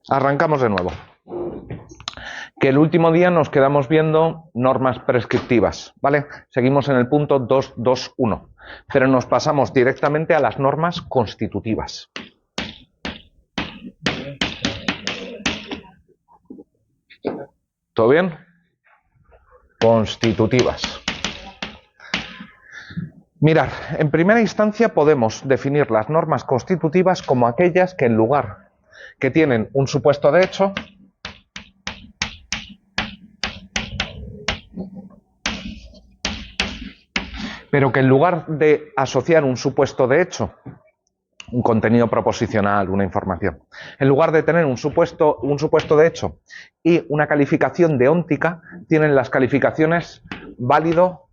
Arrancamos de nuevo. Que el último día nos quedamos viendo normas prescriptivas, ¿vale? Seguimos en el punto 2.2.1, pero nos pasamos directamente a las normas constitutivas. ¿Todo bien? Constitutivas. Mirad, en primera instancia podemos definir las normas constitutivas como aquellas que en lugar que tienen un supuesto de hecho, pero que en lugar de asociar un supuesto de hecho, un contenido proposicional, una información, en lugar de tener un supuesto de hecho y una calificación deóntica, tienen las calificaciones válido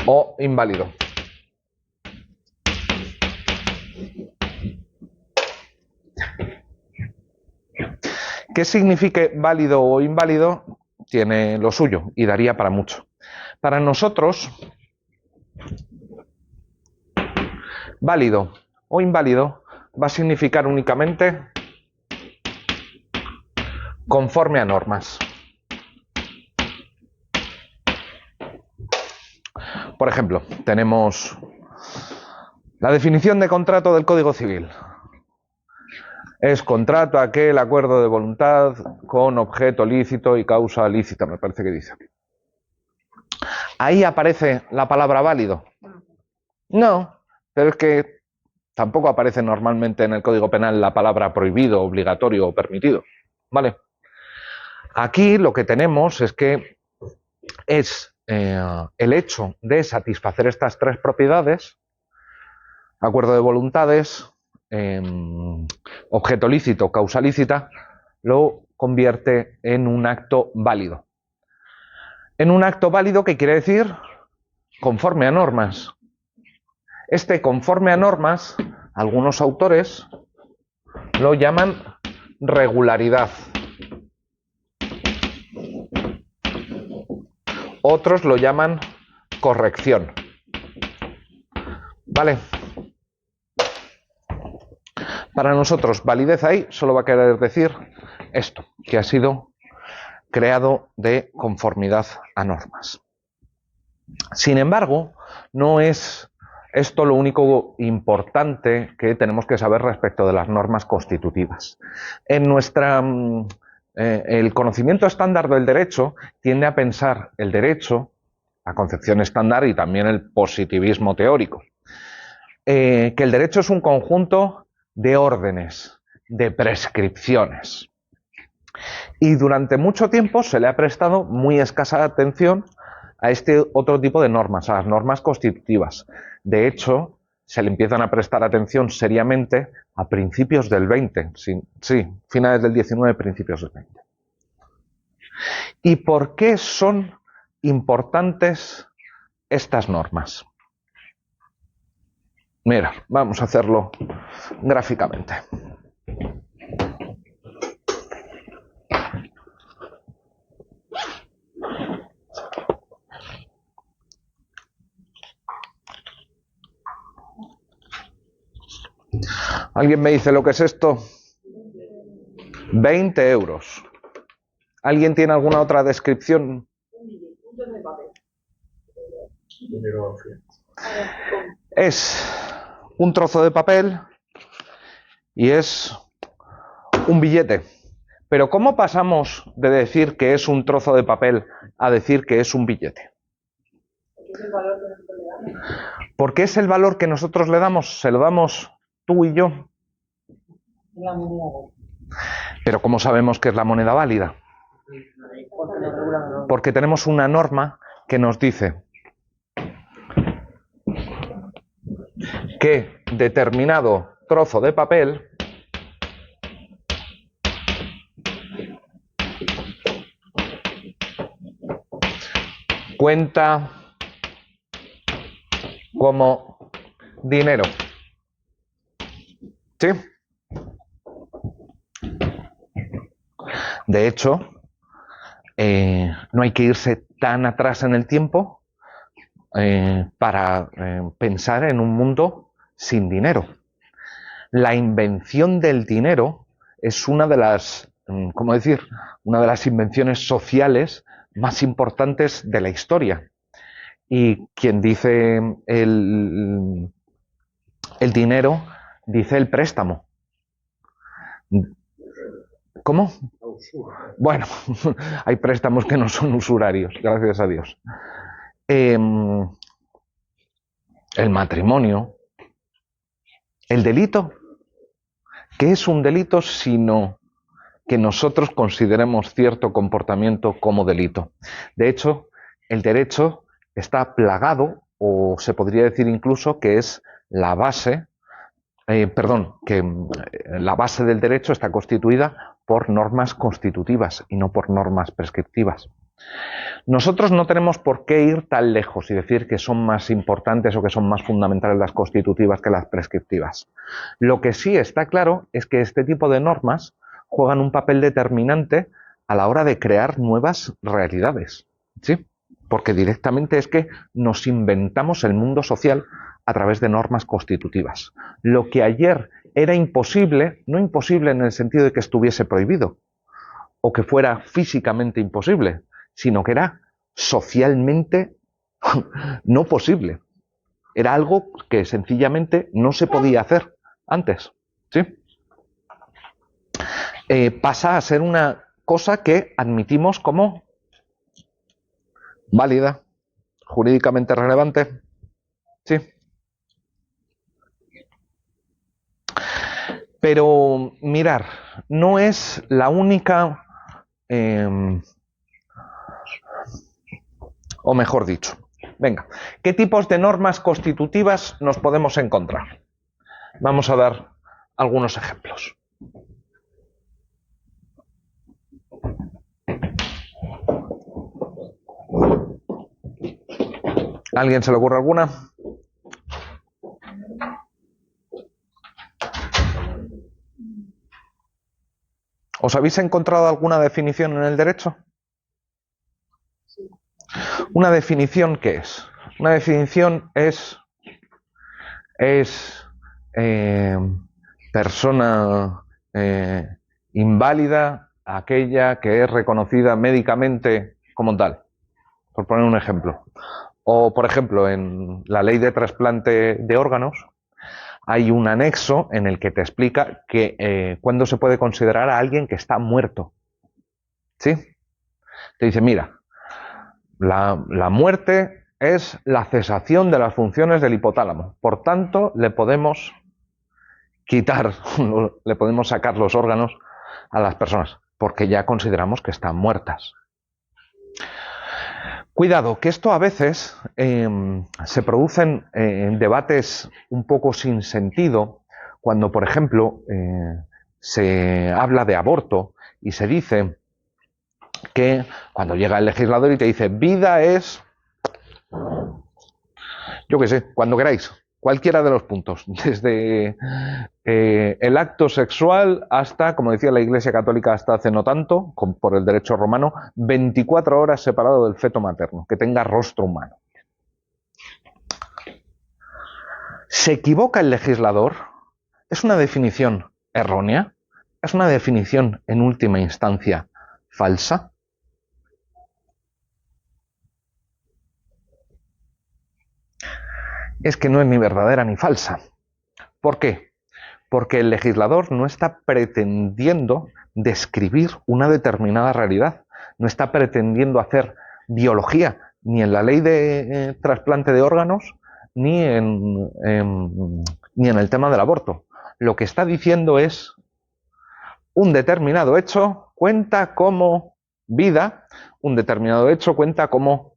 o inválido. ¿Qué signifique válido o inválido? Tiene lo suyo y daría para mucho. Para nosotros, válido o inválido va a significar únicamente conforme a normas. Por ejemplo, tenemos la definición de contrato del Código Civil. Es contrato aquel acuerdo de voluntad con objeto lícito y causa lícita, me parece que dice. ¿Ahí aparece la palabra válido? No, pero es que tampoco aparece normalmente en el Código Penal la palabra prohibido, obligatorio o permitido. ¿Vale? Aquí lo que tenemos es que es el hecho de satisfacer estas tres propiedades, acuerdo de voluntades, objeto lícito, causa lícita, lo convierte en un acto válido. En un acto válido, ¿qué quiere decir? Conforme a normas. Este conforme a normas, algunos autores lo llaman regularidad. Otros lo llaman corrección. ¿Vale? Para nosotros, validez ahí solo va a querer decir esto, que ha sido creado de conformidad a normas. Sin embargo, no es esto lo único importante que tenemos que saber respecto de las normas constitutivas. En el conocimiento estándar del derecho tiende a pensar el derecho, la concepción estándar y también el positivismo teórico, que el derecho es un conjunto de órdenes, de prescripciones. Y durante mucho tiempo se le ha prestado muy escasa atención a este otro tipo de normas, a las normas constitutivas. De hecho, se le empiezan a prestar atención seriamente a principios del 20, sí, finales del 19, principios del 20. ¿Y por qué son importantes estas normas? Mira, vamos a hacerlo gráficamente. ¿Alguien me dice lo que es esto? 20 euros. ¿Alguien tiene alguna otra descripción? Es un trozo de papel y es un billete. Pero ¿cómo pasamos de decir que es un trozo de papel a decir que es un billete? Porque es el valor que nosotros le damos, se lo damos tú y yo. Pero ¿cómo sabemos que es la moneda válida? Porque tenemos una norma que nos dice que determinado trozo de papel cuenta como dinero. ¿Sí? De hecho, no hay que irse tan atrás en el tiempo para pensar en un mundo sin dinero. La invención del dinero es una de las, ¿cómo decir?, una de las invenciones sociales más importantes de la historia. Y quien dice el dinero, dice el préstamo. ¿Cómo? Bueno, hay préstamos que no son usurarios, gracias a Dios. El matrimonio, el delito. ¿Qué es un delito sino que nosotros consideremos cierto comportamiento como delito? De hecho, el derecho está plagado, o se podría decir incluso que es la base, la base del derecho está constituida por normas constitutivas y no por normas prescriptivas. Nosotros no tenemos por qué ir tan lejos y decir que son más importantes o que son más fundamentales las constitutivas que las prescriptivas. Lo que sí está claro es que este tipo de normas juegan un papel determinante a la hora de crear nuevas realidades, ¿sí? Porque directamente es que nos inventamos el mundo social a través de normas constitutivas. Lo que ayer era imposible, no imposible en el sentido de que estuviese prohibido o que fuera físicamente imposible, sino que era socialmente no posible. Era algo que sencillamente no se podía hacer antes, ¿sí? Pasa a ser una cosa que admitimos como válida, jurídicamente relevante, ¿sí? Pero mirar, no es la única, o mejor dicho, venga, ¿qué tipos de normas constitutivas nos podemos encontrar? Vamos a dar algunos ejemplos. ¿A alguien se le ocurre alguna? ¿Os habéis encontrado alguna definición en el derecho? ¿Una definición qué es? Una definición es persona inválida aquella que es reconocida médicamente como tal, por poner un ejemplo. O, por ejemplo, en la ley de trasplante de órganos hay un anexo en el que te explica que cuándo se puede considerar a alguien que está muerto. ¿Sí? Te dice, mira, la muerte es la cesación de las funciones del hipotálamo. Por tanto, le podemos le podemos sacar los órganos a las personas, porque ya consideramos que están muertas. Cuidado, que esto a veces se producen debates un poco sin sentido, cuando, por ejemplo, se habla de aborto y se dice que cuando llega el legislador y te dice vida es, yo qué sé, cuando queráis, cualquiera de los puntos, desde el acto sexual hasta, como decía la Iglesia Católica hasta hace no tanto, por el derecho romano, 24 horas separado del feto materno, que tenga rostro humano. ¿Se equivoca el legislador? ¿Es una definición errónea? ¿Es una definición en última instancia falsa? Es que no es ni verdadera ni falsa. ¿Por qué? Porque el legislador no está pretendiendo describir una determinada realidad, no está pretendiendo hacer biología, ni en la ley de trasplante de órganos, ni en el tema del aborto. Lo que está diciendo es un determinado hecho cuenta como vida, un determinado hecho cuenta como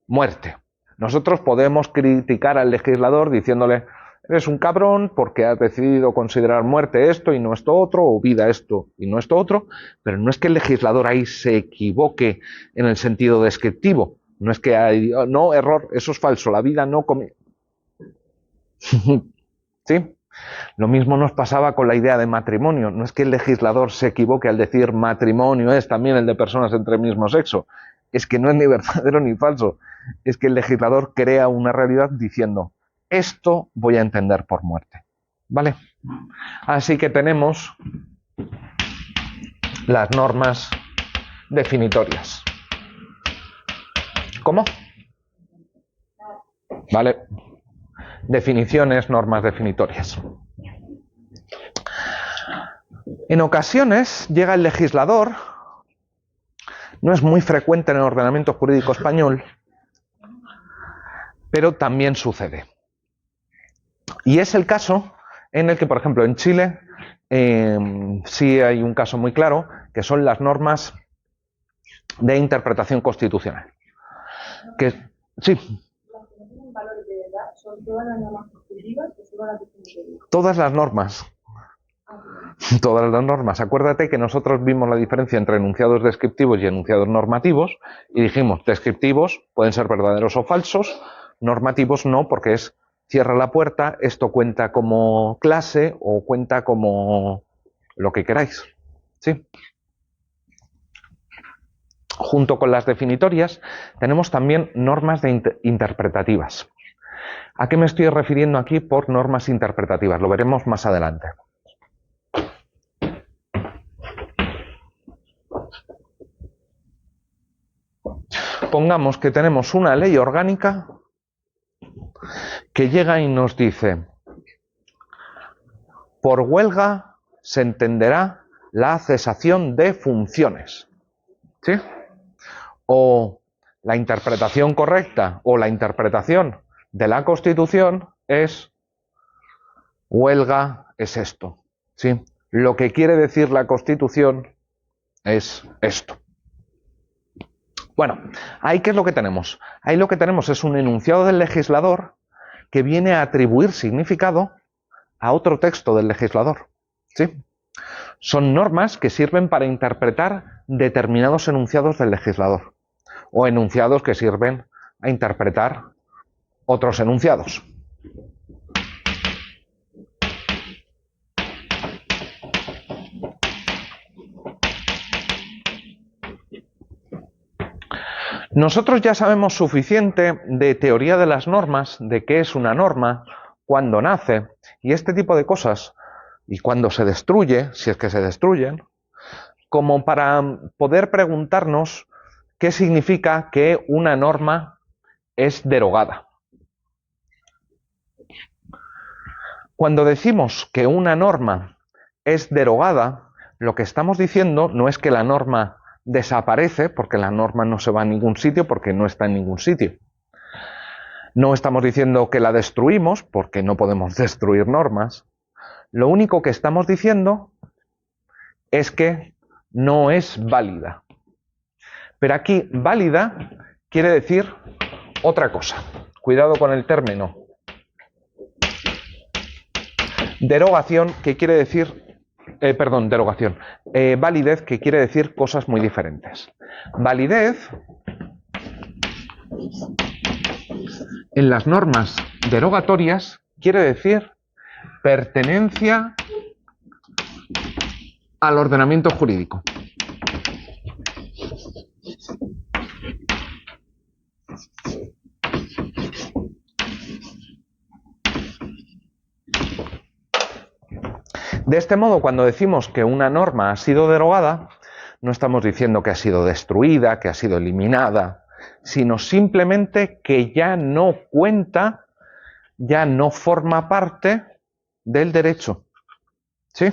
muerte. Nosotros podemos criticar al legislador diciéndole eres un cabrón porque has decidido considerar muerte esto y no esto otro, o vida esto y no esto otro, pero no es que el legislador ahí se equivoque en el sentido descriptivo. No es que hay, no, error, eso es falso, la vida no come. ¿Sí? Lo mismo nos pasaba con la idea de matrimonio. No es que el legislador se equivoque al decir matrimonio es también el de personas entre el mismo sexo. Es que no es ni verdadero ni falso. Es que el legislador crea una realidad diciendo esto voy a entender por muerte. ¿Vale? Así que tenemos las normas definitorias. ¿Cómo? Vale. Definiciones, normas definitorias. En ocasiones llega el legislador, no es muy frecuente en el ordenamiento jurídico español, pero también sucede. Y es el caso en el que, por ejemplo, en Chile sí hay un caso muy claro, que son las normas de interpretación constitucional. Que, sí. ¿Las que no tienen valores de verdad son todas las normas positivas o solo las definitorias? Todas las normas. Todas las normas. Acuérdate que nosotros vimos la diferencia entre enunciados descriptivos y enunciados normativos y dijimos, descriptivos pueden ser verdaderos o falsos, normativos no, porque es cierra la puerta, esto cuenta como clase o cuenta como lo que queráis. ¿Sí? Junto con las definitorias tenemos también normas interpretativas. ¿A qué me estoy refiriendo aquí por normas interpretativas? Lo veremos más adelante. Pongamos que tenemos una ley orgánica que llega y nos dice, por huelga se entenderá la cesación de funciones. ¿Sí? O la interpretación correcta o la interpretación de la Constitución es huelga es esto. ¿Sí? Lo que quiere decir la Constitución es esto. Bueno, ahí ¿qué es lo que tenemos? Ahí lo que tenemos es un enunciado del legislador que viene a atribuir significado a otro texto del legislador. ¿Sí? Son normas que sirven para interpretar determinados enunciados del legislador o enunciados que sirven a interpretar otros enunciados. Nosotros ya sabemos suficiente de teoría de las normas, de qué es una norma, cuándo nace y este tipo de cosas, y cuándo se destruye, si es que se destruyen, como para poder preguntarnos qué significa que una norma es derogada. Cuando decimos que una norma es derogada, lo que estamos diciendo no es que la norma desaparece, porque la norma no se va a ningún sitio, porque no está en ningún sitio. No estamos diciendo que la destruimos, porque no podemos destruir normas. Lo único que estamos diciendo es que no es válida. Pero aquí, válida quiere decir otra cosa. Cuidado con el término. Derogación, que quiere decir... derogación. Validez, que quiere decir cosas muy diferentes. Validez, en las normas derogatorias, quiere decir pertenencia al ordenamiento jurídico. De este modo, cuando decimos que una norma ha sido derogada, no estamos diciendo que ha sido destruida, que ha sido eliminada, sino simplemente que ya no cuenta, ya no forma parte del derecho. ¿Sí?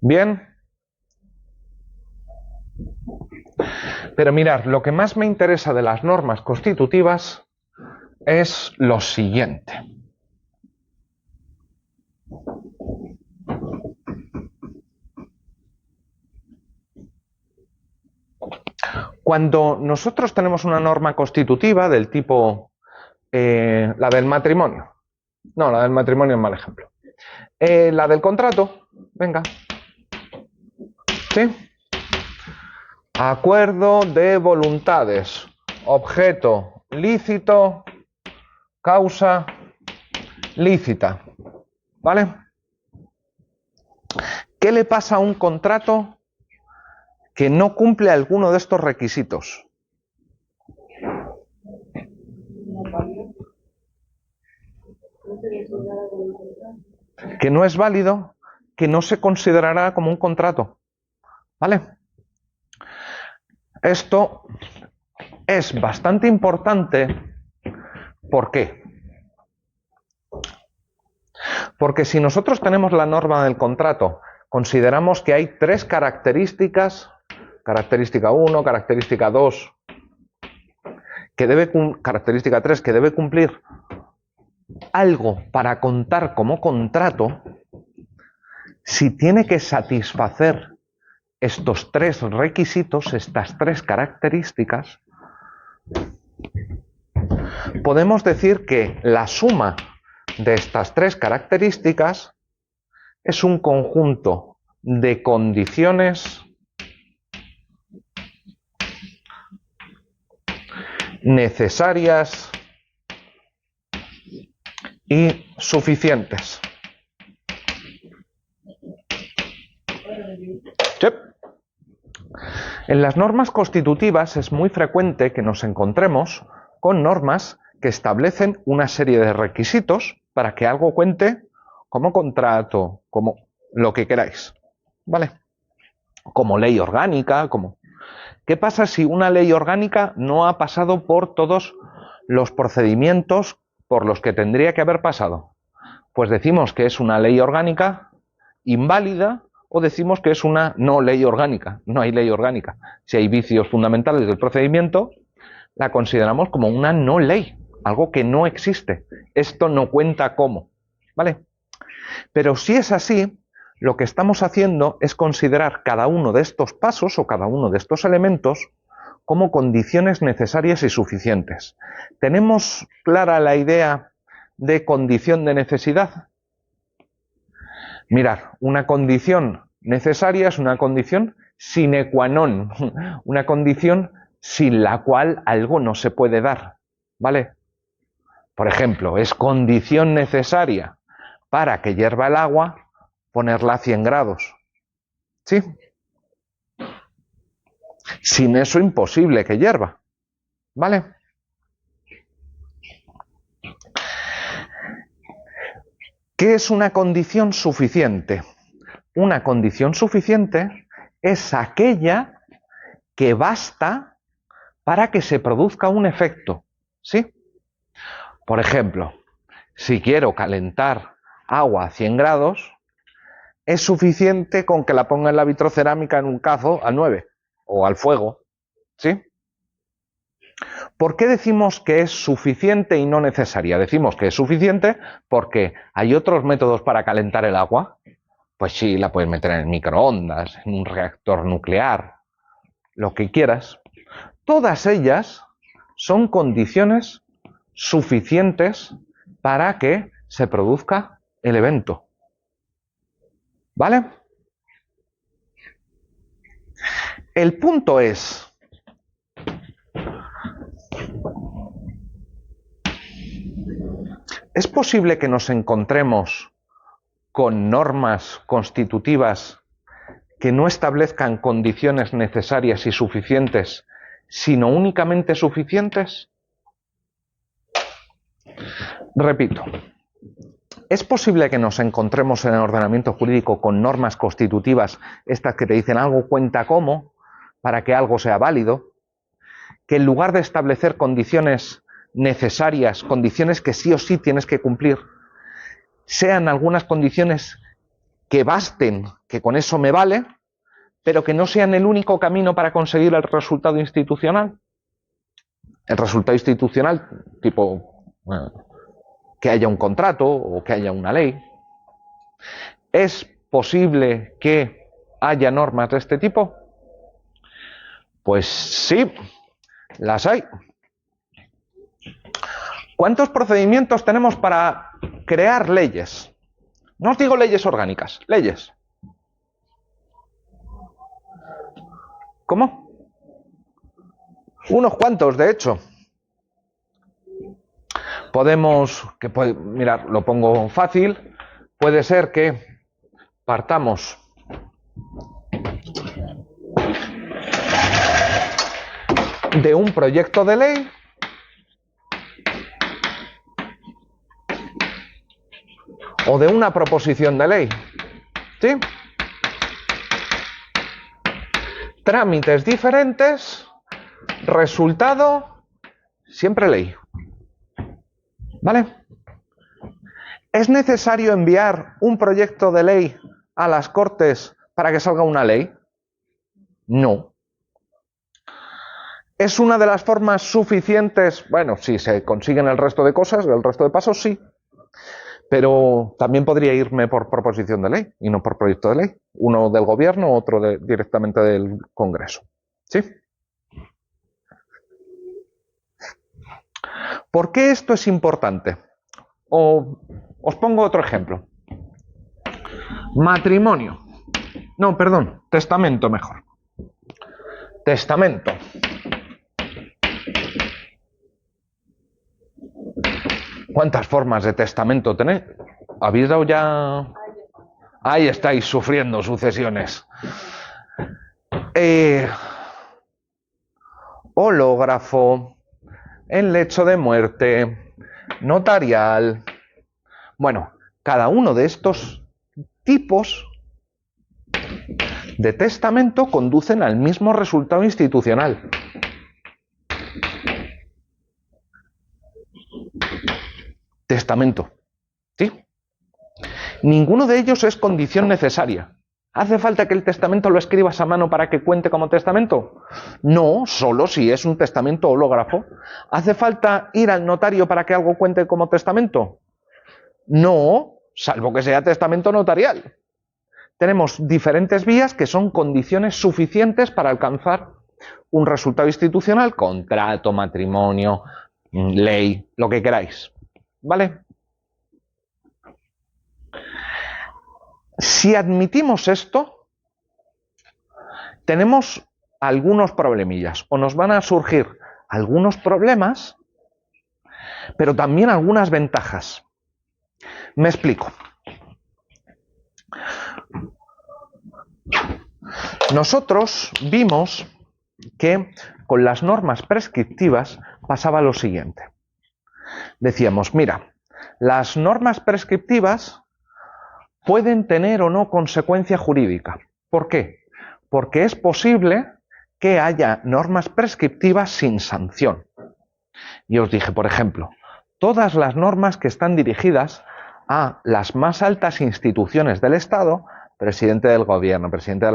¿Bien? Pero mirad, lo que más me interesa de las normas constitutivas es lo siguiente. Cuando nosotros tenemos una norma constitutiva del tipo la del matrimonio, no, la del matrimonio es mal ejemplo, la del contrato, venga, ¿sí? Acuerdo de voluntades, objeto lícito, causa lícita, ¿vale? ¿Qué le pasa a un contrato que no cumple alguno de estos requisitos? Que no es válido, que no se considerará como un contrato. ¿Vale? Esto es bastante importante. ¿Por qué? Porque si nosotros tenemos la norma del contrato, consideramos que hay tres características, característica 1, característica 2, característica 3, que debe cumplir algo para contar como contrato, si tiene que satisfacer estos tres requisitos, estas tres características, podemos decir que la suma de estas tres características es un conjunto de condiciones necesarias y suficientes. Sí. En las normas constitutivas es muy frecuente que nos encontremos con normas que establecen una serie de requisitos para que algo cuente como contrato, como lo que queráis, ¿vale? Como ley orgánica, como... ¿Qué pasa si una ley orgánica no ha pasado por todos los procedimientos por los que tendría que haber pasado? Pues decimos que es una ley orgánica inválida o decimos que es una no ley orgánica. No hay ley orgánica. Si hay vicios fundamentales del procedimiento, la consideramos como una no ley, algo que no existe. Esto no cuenta como, ¿vale? Pero si es así, lo que estamos haciendo es considerar cada uno de estos pasos o cada uno de estos elementos como condiciones necesarias y suficientes. ¿Tenemos clara la idea de condición de necesidad? Mirad, una condición necesaria es una condición sine qua non, una condición sin la cual algo no se puede dar, ¿vale? Por ejemplo, es condición necesaria para que hierva el agua ponerla a 100 grados, ¿sí? Sin eso imposible que hierva, ¿vale? ¿Qué es una condición suficiente? Una condición suficiente es aquella que basta para que se produzca un efecto, ¿sí? Por ejemplo, si quiero calentar agua a 100 grados, es suficiente con que la ponga en la vitrocerámica en un cazo a 9 o al fuego, ¿sí? ¿Por qué decimos que es suficiente y no necesaria? Decimos que es suficiente porque hay otros métodos para calentar el agua. Pues sí, la puedes meter en el microondas, en un reactor nuclear, lo que quieras. Todas ellas son condiciones suficientes para que se produzca el evento. ¿Vale? El punto es, ¿es posible que nos encontremos con normas constitutivas que no establezcan condiciones necesarias y suficientes, sino únicamente suficientes? Repito, ¿es posible que nos encontremos en el ordenamiento jurídico con normas constitutivas, estas que te dicen algo cuenta como, para que algo sea válido, que en lugar de establecer condiciones necesarias, condiciones que sí o sí tienes que cumplir, sean algunas condiciones que basten, que con eso me vale, pero que no sean el único camino para conseguir el resultado institucional? El resultado institucional, tipo que haya un contrato o que haya una ley. ¿Es posible que haya normas de este tipo? Pues sí, las hay. ¿Cuántos procedimientos tenemos para crear leyes? No os digo leyes orgánicas, leyes. ¿Cómo? Unos cuantos, de hecho. Podemos, mirad, lo pongo fácil, puede ser que partamos de un proyecto de ley o de una proposición de ley. ¿Sí? Trámites diferentes, resultado siempre ley. ¿Vale? ¿Es necesario enviar un proyecto de ley a las Cortes para que salga una ley? No. ¿Es una de las formas suficientes? Bueno, si se consiguen el resto de cosas, el resto de pasos, sí. Pero también podría irme por proposición de ley y no por proyecto de ley. Uno del gobierno, otro directamente del Congreso. ¿Sí? ¿Por qué esto es importante? Os pongo otro ejemplo. Matrimonio. No, perdón, testamento mejor. Testamento. ¿Cuántas formas de testamento tenéis? ¿Habéis dado ya...? Ahí estáis sufriendo sucesiones. Hológrafo, en lecho de muerte, notarial. Bueno, cada uno de estos tipos de testamento conducen al mismo resultado institucional. Testamento. ¿Sí? Ninguno de ellos es condición necesaria. ¿Hace falta que el testamento lo escribas a mano para que cuente como testamento? No, solo si es un testamento hológrafo. ¿Hace falta ir al notario para que algo cuente como testamento? No, salvo que sea testamento notarial. Tenemos diferentes vías que son condiciones suficientes para alcanzar un resultado institucional, contrato, matrimonio, ley, lo que queráis. ¿Vale? Si admitimos esto, tenemos algunos problemillas, o nos van a surgir algunos problemas, pero también algunas ventajas. Me explico. Nosotros vimos que con las normas prescriptivas pasaba lo siguiente. Decíamos, mira, las normas prescriptivas pueden tener o no consecuencia jurídica. ¿Por qué? Porque es posible que haya normas prescriptivas sin sanción. Y os dije, por ejemplo, todas las normas que están dirigidas a las más altas instituciones del Estado, presidente del gobierno, presidente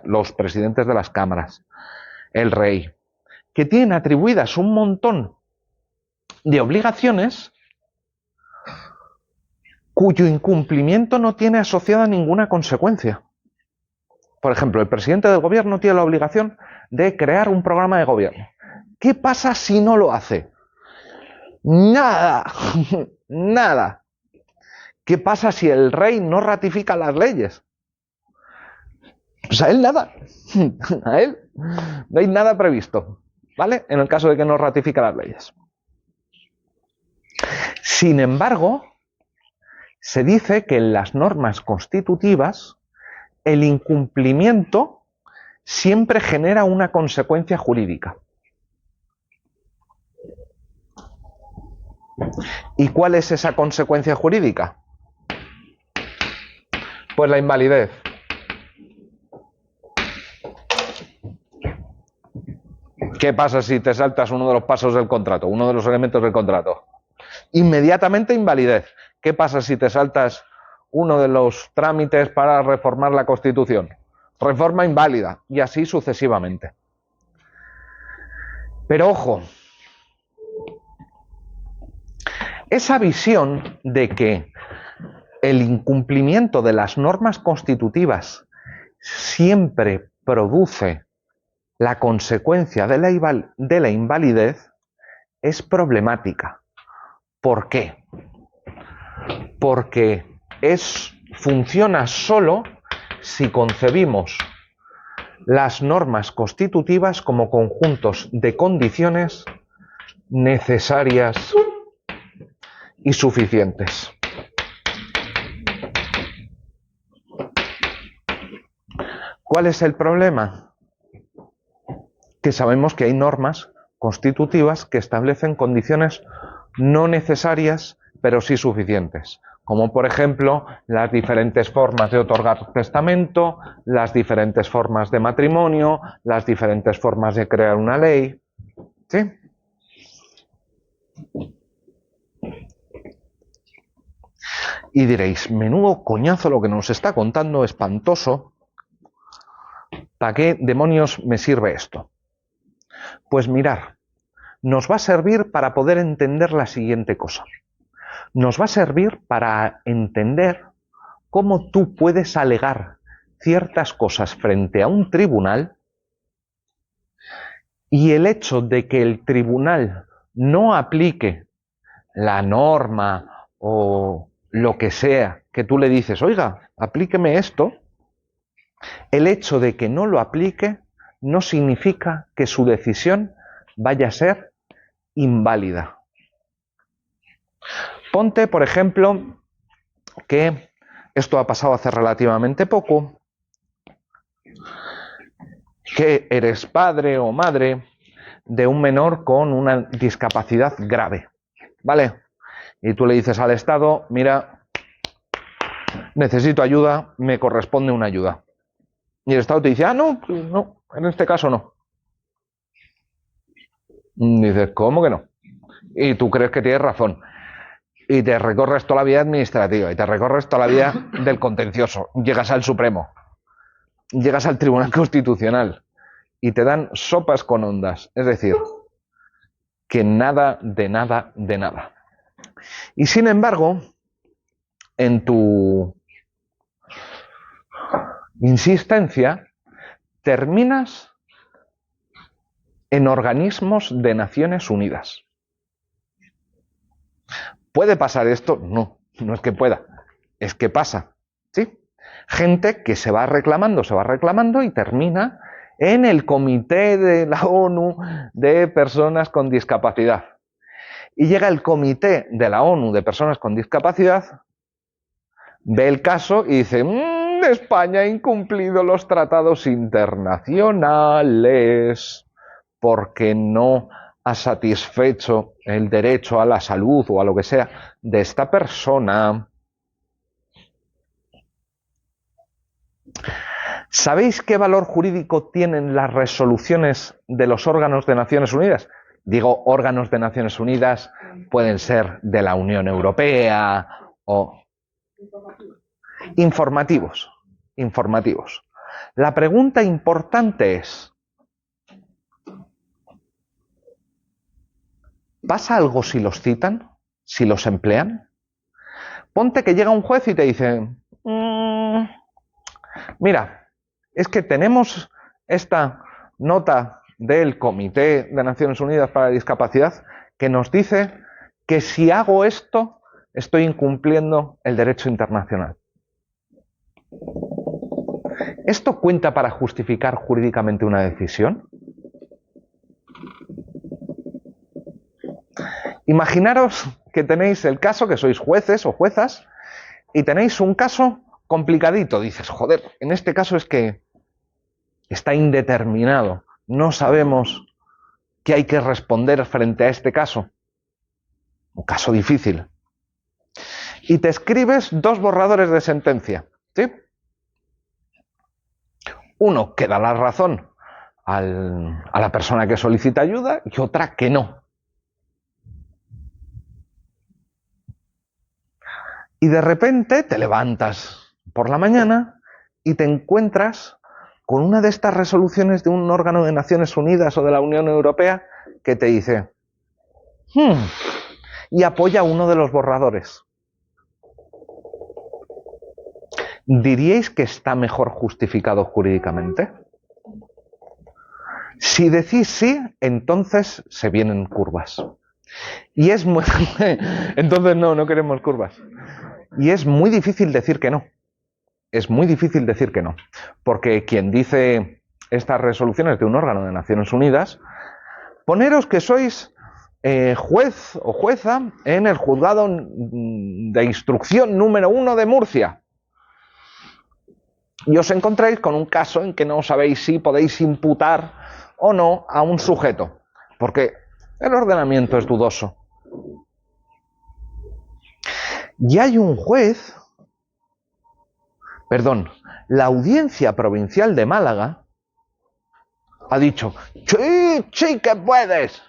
los presidentes de las cámaras, el rey, que tienen atribuidas un montón de obligaciones cuyo incumplimiento no tiene asociada ninguna consecuencia. Por ejemplo, el presidente del gobierno tiene la obligación de crear un programa de gobierno. ¿Qué pasa si no lo hace? Nada, nada. ¿Qué pasa si el rey no ratifica las leyes? Pues a él nada, a él no hay nada previsto, ¿vale? En el caso de que no ratifique las leyes. Sin embargo, se dice que en las normas constitutivas el incumplimiento siempre genera una consecuencia jurídica. ¿Y cuál es esa consecuencia jurídica? Pues la invalidez. ¿Qué pasa si te saltas uno de los pasos del contrato, uno de los elementos del contrato? Inmediatamente invalidez. ¿Qué pasa si te saltas uno de los trámites para reformar la Constitución? Reforma inválida, y así sucesivamente. Pero ojo, esa visión de que el incumplimiento de las normas constitutivas siempre produce la consecuencia de la invalidez es problemática. ¿Por qué? Porque funciona solo si concebimos las normas constitutivas como conjuntos de condiciones necesarias y suficientes. ¿Cuál es el problema? que sabemos que hay normas constitutivas que establecen condiciones no necesarias, pero sí suficientes, como por ejemplo las diferentes formas de otorgar testamento, las diferentes formas de matrimonio, las diferentes formas de crear una ley. ¿Sí? Y diréis, menudo coñazo lo que nos está contando, espantoso. ¿Para qué demonios me sirve esto? Pues mirar, nos va a servir para poder entender la siguiente cosa. Nos va a servir para entender cómo tú puedes alegar ciertas cosas frente a un tribunal y el hecho de que el tribunal no aplique la norma o lo que sea que tú le dices, oiga, aplíqueme esto, el hecho de que no lo aplique no significa que su decisión vaya a ser inválida. Ponte, por ejemplo, que esto ha pasado hace relativamente poco, que eres padre o madre de un menor con una discapacidad grave, ¿vale? Y tú le dices al Estado, mira, necesito ayuda, me corresponde una ayuda. Y el Estado te dice, no, pues no, en este caso no. Y dices, ¿cómo que no? Y tú crees que tienes razón. Y te recorres toda la vía administrativa, y te recorres toda la vía del contencioso. Llegas al Supremo, llegas al Tribunal Constitucional, y te dan sopas con ondas. Es decir, que nada, de nada, de nada. Y sin embargo, en tu insistencia, terminas en organismos de Naciones Unidas. ¿Puede pasar esto? No, no es que pueda, es que pasa, ¿sí? Gente que se va reclamando y termina en el Comité de la ONU de Personas con Discapacidad. Y llega el Comité de la ONU de Personas con Discapacidad, ve el caso y dice, España ha incumplido los tratados internacionales porque no ha satisfecho el derecho a la salud o a lo que sea de esta persona. ¿Sabéis qué valor jurídico tienen las resoluciones de los órganos de Naciones Unidas? Digo, órganos de Naciones Unidas pueden ser de la Unión Europea o informativos. La pregunta importante es, ¿pasa algo si los citan? ¿Si los emplean? Ponte que llega un juez y te dice, mira, es que tenemos esta nota del Comité de Naciones Unidas para la Discapacidad que nos dice que si hago esto estoy incumpliendo el derecho internacional. ¿Esto cuenta para justificar jurídicamente una decisión? Imaginaros que tenéis el caso, que sois jueces o juezas, y tenéis un caso complicadito. Dices, joder, en este caso es que está indeterminado. No sabemos qué hay que responder frente a este caso. Un caso difícil. Y te escribes 2 borradores de sentencia, ¿sí? Uno que da la razón a la persona que solicita ayuda y otra que no. Y de repente te levantas por la mañana y te encuentras con una de estas resoluciones de un órgano de Naciones Unidas o de la Unión Europea que te dice, y apoya uno de los borradores. ¿Diríais que está mejor justificado jurídicamente? Si decís sí, entonces se vienen curvas. Y es muy... entonces no queremos curvas. Y es muy difícil decir que no. Es muy difícil decir que no. Porque quien dice estas resoluciones de un órgano de Naciones Unidas, poneros que sois juez o jueza en el juzgado de instrucción número 1 de Murcia. Y os encontráis con un caso en que no sabéis si podéis imputar o no a un sujeto, porque el ordenamiento es dudoso. Y hay un juez, la Audiencia Provincial de Málaga ha dicho, sí que puedes,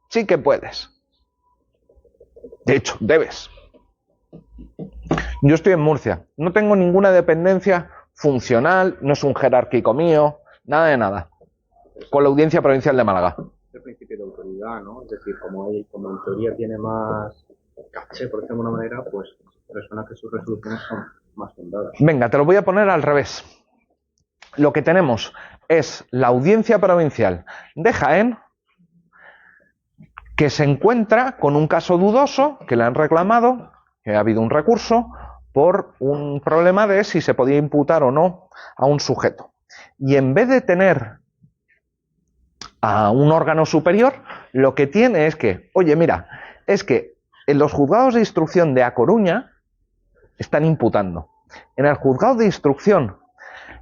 sí que puedes. De hecho, debes. Yo estoy en Murcia, no tengo ninguna dependencia funcional, no es un jerárquico mío, nada de nada, con la Audiencia Provincial de Málaga. El principio de autoridad, ¿no? Es decir, como en teoría tiene más caché, por decirlo de alguna manera, pues resuena que sus resoluciones son más fundadas. Venga, te lo voy a poner al revés. Lo que tenemos es la Audiencia Provincial de Jaén, que se encuentra con un caso dudoso, que le han reclamado, que ha habido un recurso, por un problema de si se podía imputar o no a un sujeto. Y en vez de tener a un órgano superior, lo que tiene es que, oye, mira, es que en los juzgados de instrucción de A Coruña están imputando. En el juzgado de instrucción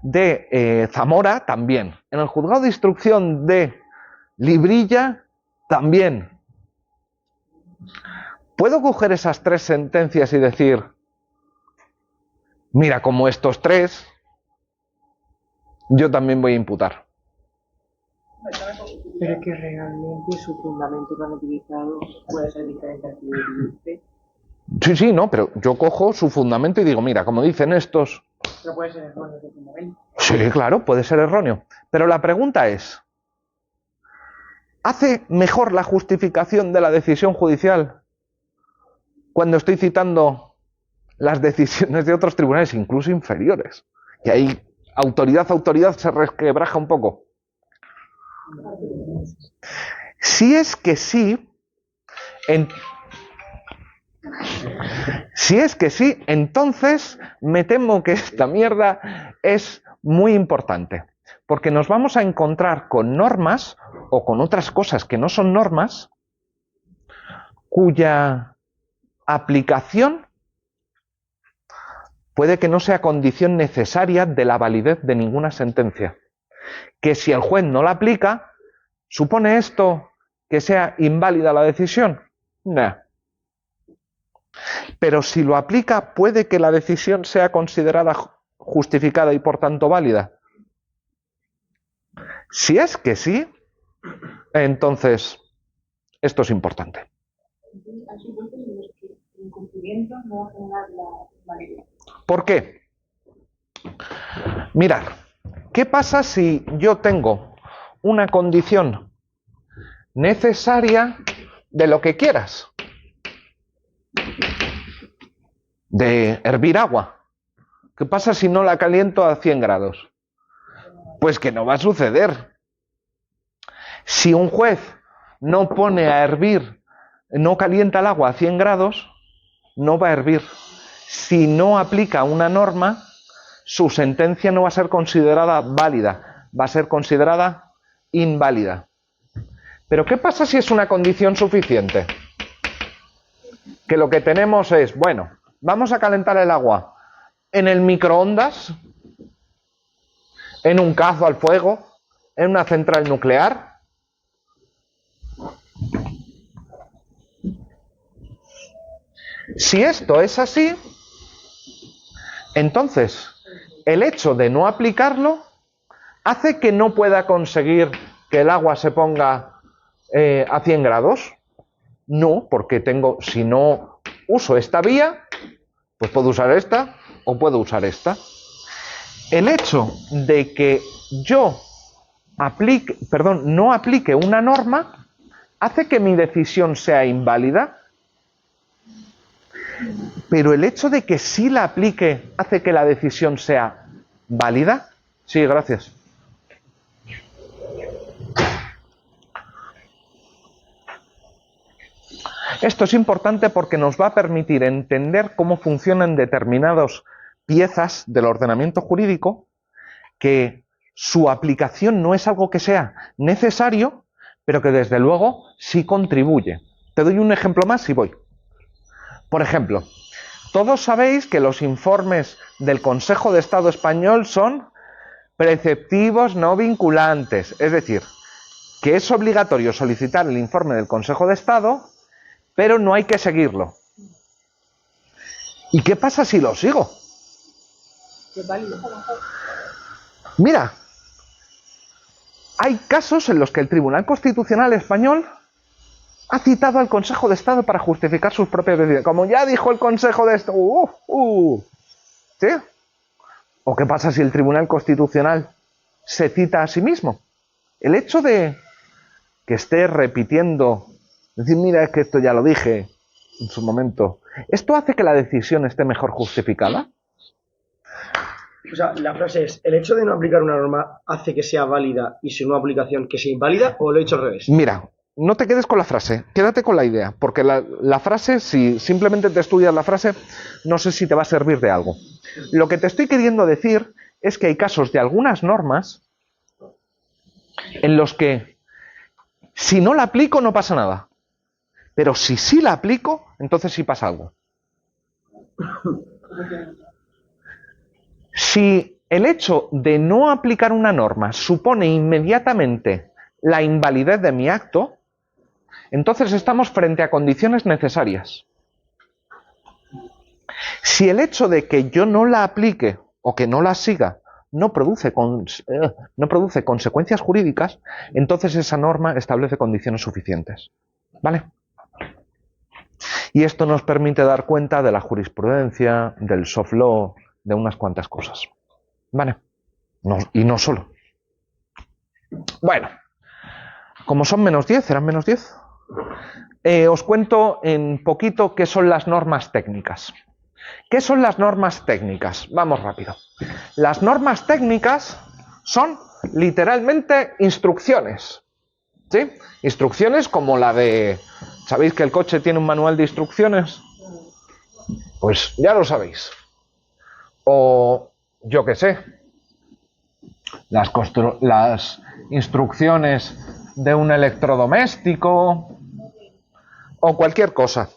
de Zamora también. En el juzgado de instrucción de Librilla también. ¿Puedo coger esas 3 sentencias y decir, mira, como estos 3, yo también voy a imputar? Pero que realmente su fundamento que han utilizado puede ser diferente al que yo utilicé. Sí, no, pero yo cojo su fundamento y digo, mira, como dicen estos... Pero puede ser erróneo ese fundamento. Sí, claro, puede ser erróneo. Pero la pregunta es, ¿hace mejor la justificación de la decisión judicial cuando estoy citando las decisiones de otros tribunales, incluso inferiores? Y ahí autoridad se resquebraja un poco. Si es que sí, entonces me temo que esta mierda es muy importante, porque nos vamos a encontrar con normas o con otras cosas que no son normas, cuya aplicación puede que no sea condición necesaria de la validez de ninguna sentencia. Que si el juez no la aplica, ¿supone esto que sea inválida la decisión? No. Pero si lo aplica, ¿puede que la decisión sea considerada justificada y por tanto válida? Si es que sí, entonces esto es importante. ¿Por qué? Mirad, ¿qué pasa si yo tengo una condición necesaria de lo que quieras? De hervir agua. ¿Qué pasa si no la caliento a 100 grados? Pues que no va a suceder. Si un juez no pone a hervir, no calienta el agua a 100 grados, no va a hervir. Si no aplica una norma, su sentencia no va a ser considerada válida, va a ser considerada inválida. Pero ¿qué pasa si es una condición suficiente? Que lo que tenemos es, bueno, vamos a calentar el agua en el microondas, en un cazo al fuego, en una central nuclear. Si esto es así, entonces el hecho de no aplicarlo hace que no pueda conseguir que el agua se ponga a 100 grados. No, porque si no uso esta vía, pues puedo usar esta o puedo usar esta. El hecho de que yo no aplique una norma hace que mi decisión sea inválida, pero el hecho de que sí la aplique hace que la decisión sea válida. Sí, gracias. Esto es importante porque nos va a permitir entender cómo funcionan determinadas piezas del ordenamiento jurídico, que su aplicación no es algo que sea necesario, pero que desde luego sí contribuye. Te doy un ejemplo más y voy. Por ejemplo, todos sabéis que los informes del Consejo de Estado español son preceptivos no vinculantes, es decir, que es obligatorio solicitar el informe del Consejo de Estado, pero no hay que seguirlo. ¿Y qué pasa si lo sigo? Es válido. Mira, hay casos en los que el Tribunal Constitucional español ha citado al Consejo de Estado para justificar sus propias decisiones. Como ya dijo el Consejo de Estado. ¿Sí? ¿O qué pasa si el Tribunal Constitucional se cita a sí mismo? El hecho de que esté repitiendo, decir, mira, es que esto ya lo dije en su momento, ¿esto hace que la decisión esté mejor justificada? O sea, la frase es, ¿el hecho de no aplicar una norma hace que sea válida y su no aplicación que sea inválida, o lo he hecho al revés? Mira, no te quedes con la frase, quédate con la idea, porque la frase, si simplemente te estudias la frase, no sé si te va a servir de algo. Lo que te estoy queriendo decir es que hay casos de algunas normas en los que si no la aplico no pasa nada, pero si sí la aplico, entonces sí pasa algo. Si el hecho de no aplicar una norma supone inmediatamente la invalidez de mi acto, entonces estamos frente a condiciones necesarias. Si el hecho de que yo no la aplique o que no la siga no produce consecuencias jurídicas, entonces esa norma establece condiciones suficientes. ¿Vale? Y esto nos permite dar cuenta de la jurisprudencia, del soft law, de unas cuantas cosas. ¿Vale? Y no solo. Bueno, como son -10, ¿eran -10? Os cuento en poquito qué son las normas técnicas. ¿Qué son las normas técnicas? Vamos rápido. Las normas técnicas son literalmente instrucciones. ¿Sí? Instrucciones como la de... ¿Sabéis que el coche tiene un manual de instrucciones? Pues ya lo sabéis. O yo qué sé. Las instrucciones de un electrodoméstico o cualquier cosa.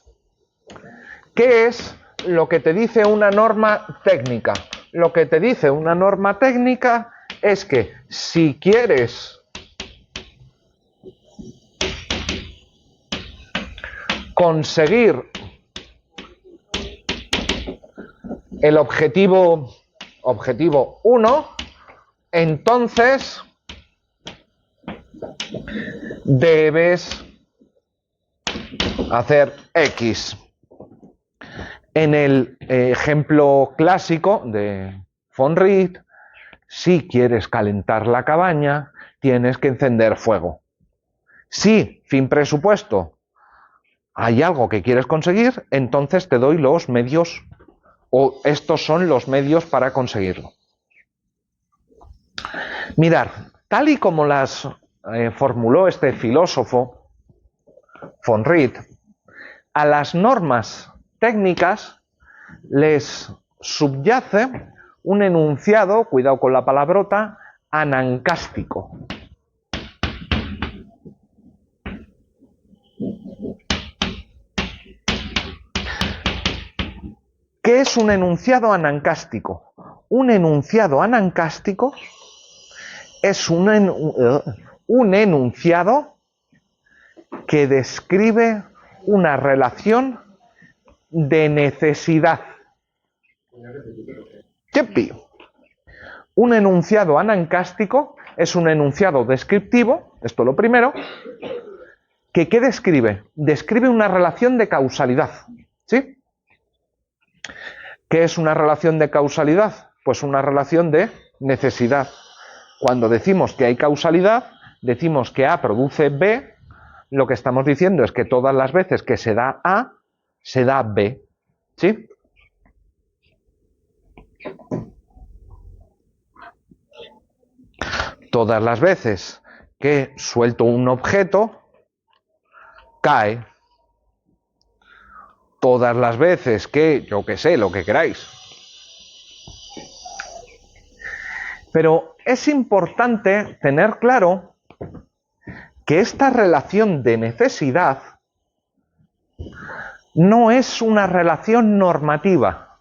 ¿Qué es lo que te dice una norma técnica? Lo que te dice una norma técnica es que si quieres conseguir el objetivo 1, entonces debes hacer X. En el ejemplo clásico de von Wright, si quieres calentar la cabaña, tienes que encender fuego. Si, fin presupuesto, hay algo que quieres conseguir, entonces te doy los medios, o estos son los medios para conseguirlo. Mirad, tal y como las formuló este filósofo, von Wright, a las normas técnicas les subyace un enunciado, cuidado con la palabrota, anancástico. ¿Qué es un enunciado anancástico? Un enunciado anancástico es un enunciado que describe una relación de necesidad. ¡Yepi! Un enunciado anancástico es un enunciado descriptivo, esto lo primero, que ¿qué describe? Describe una relación de causalidad, ¿sí? ¿Qué es una relación de causalidad? Pues una relación de necesidad. Cuando decimos que hay causalidad, decimos que A produce B, lo que estamos diciendo es que todas las veces que se da A, se da B, ¿sí? Todas las veces que suelto un objeto, cae. Todas las veces que, yo qué sé, lo que queráis. Pero es importante tener claro que esta relación de necesidad no es una relación normativa.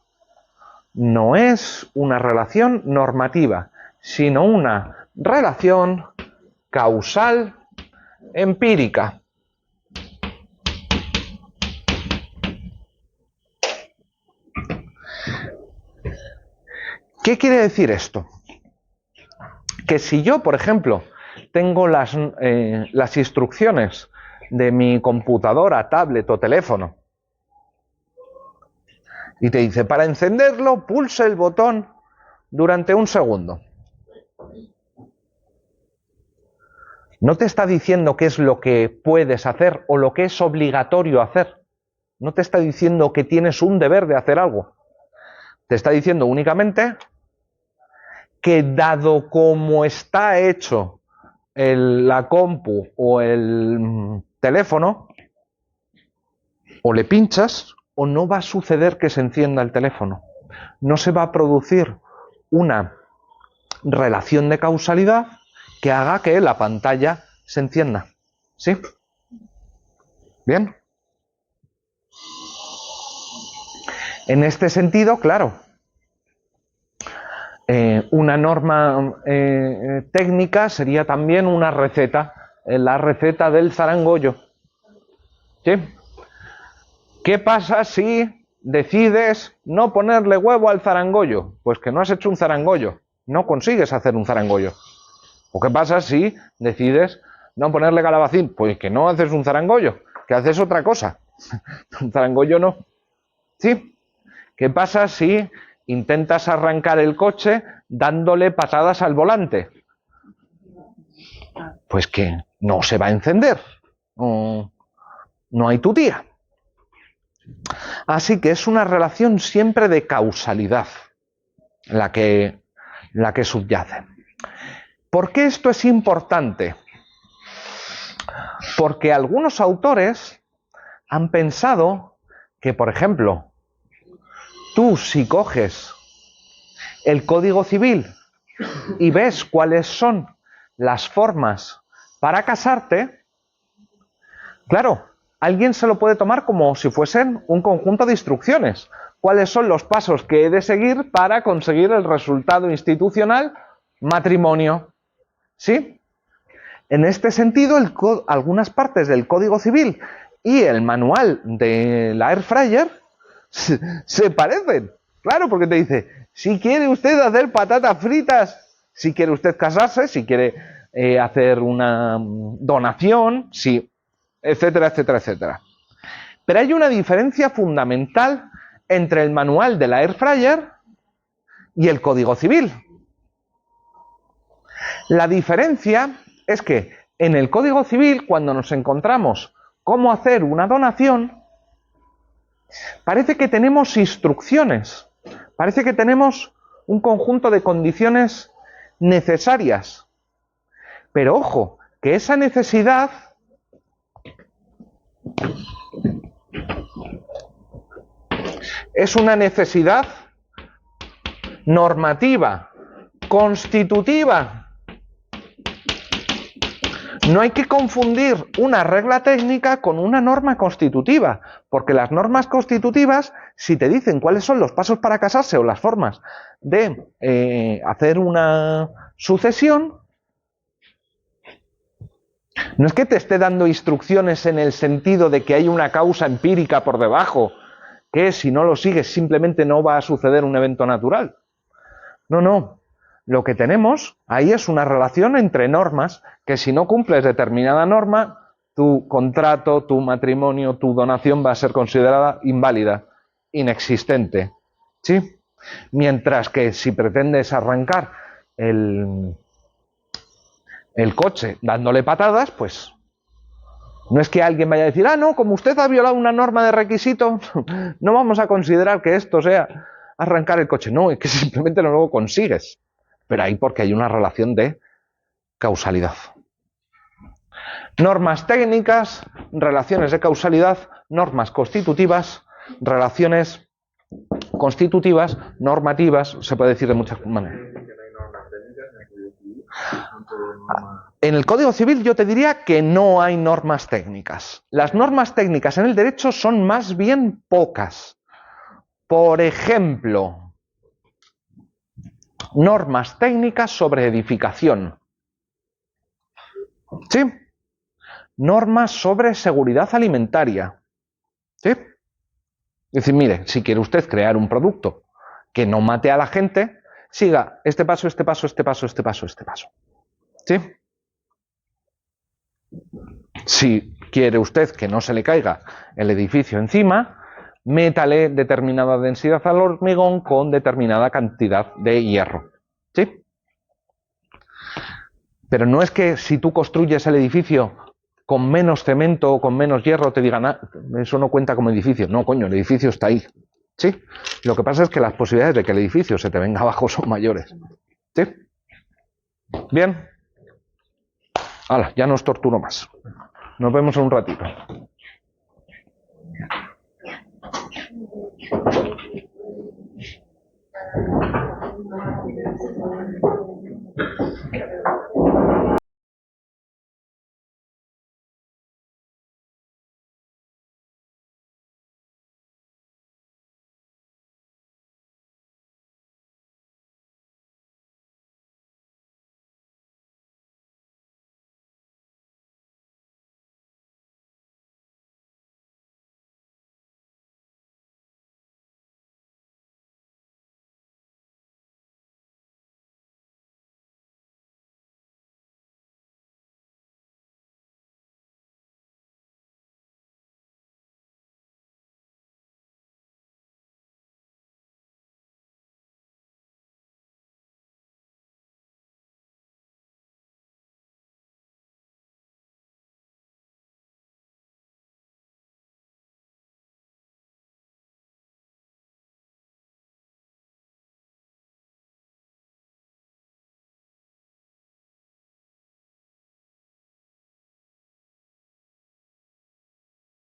No es una relación normativa, sino una relación causal empírica. ¿Qué quiere decir esto? Que si yo, por ejemplo, tengo las instrucciones de mi computadora, tablet o teléfono, y te dice, para encenderlo, pulse el botón durante 1 segundo. No te está diciendo qué es lo que puedes hacer o lo que es obligatorio hacer. No te está diciendo que tienes un deber de hacer algo. Te está diciendo únicamente que dado como está hecho la compu o el teléfono, o le pinchas o no va a suceder que se encienda el teléfono. No se va a producir una relación de causalidad que haga que la pantalla se encienda. ¿Sí? ¿Bien? En este sentido, claro, una norma técnica sería también una receta, la receta del zarangollo. ¿Sí? ¿Qué pasa si decides no ponerle huevo al zarangollo? Pues que no has hecho un zarangollo, no consigues hacer un zarangollo. ¿O qué pasa si decides no ponerle calabacín? Pues que no haces un zarangollo, que haces otra cosa. Un zarangollo no. ¿Sí? ¿Qué pasa si intentas arrancar el coche dándole patadas al volante? Pues que no se va a encender. No hay tutía. Así que es una relación siempre de causalidad la que subyace. ¿Por qué esto es importante? Porque algunos autores han pensado que, por ejemplo, tú si coges el Código Civil y ves cuáles son las formas para casarte, claro, alguien se lo puede tomar como si fuesen un conjunto de instrucciones. ¿Cuáles son los pasos que he de seguir para conseguir el resultado institucional? Matrimonio. ¿Sí? En este sentido, algunas partes del Código Civil y el manual de la Air Fryer se parecen. Claro, porque te dice, si quiere usted hacer patatas fritas, si quiere usted casarse, si quiere hacer una donación, sí, etcétera, etcétera, etcétera. Pero hay una diferencia fundamental entre el manual de la Air Fryer y el Código Civil. La diferencia es que en el Código Civil, cuando nos encontramos cómo hacer una donación, parece que tenemos instrucciones, parece que tenemos un conjunto de condiciones necesarias. Pero ojo, que esa necesidad es una necesidad normativa, constitutiva. No hay que confundir una regla técnica con una norma constitutiva, porque las normas constitutivas, si te dicen cuáles son los pasos para casarse o las formas de hacer una sucesión, no es que te esté dando instrucciones en el sentido de que hay una causa empírica por debajo, que si no lo sigues simplemente no va a suceder un evento natural. No, no. Lo que tenemos ahí es una relación entre normas que si no cumples determinada norma, tu contrato, tu matrimonio, tu donación va a ser considerada inválida, inexistente. ¿Sí? Mientras que si pretendes arrancar el coche dándole patadas, pues no es que alguien vaya a decir, no, como usted ha violado una norma de requisito, no vamos a considerar que esto sea arrancar el coche. No, es que simplemente no lo consigues. Pero ahí porque hay una relación de causalidad. Normas técnicas, relaciones de causalidad, normas constitutivas, relaciones constitutivas, normativas, se puede decir de muchas maneras. En el Código Civil yo te diría que no hay normas técnicas. Las normas técnicas en el derecho son más bien pocas. Por ejemplo, normas técnicas sobre edificación. ¿Sí? normas sobre seguridad alimentaria. ¿Sí? Es decir, mire, si quiere usted crear un producto que no mate a la gente, siga este paso, este paso, este paso, este paso, este paso. ¿Sí? Si quiere usted que no se le caiga el edificio encima, métale determinada densidad al hormigón con determinada cantidad de hierro. ¿Sí? Pero no es que si tú construyes el edificio con menos cemento o con menos hierro te digan, ah, eso no cuenta como edificio. No, coño, el edificio está ahí. ¿Sí? Lo que pasa es que las posibilidades de que el edificio se te venga abajo son mayores. ¿Sí? Bien. Hala, ya no os torturo más. Nos vemos en un ratito.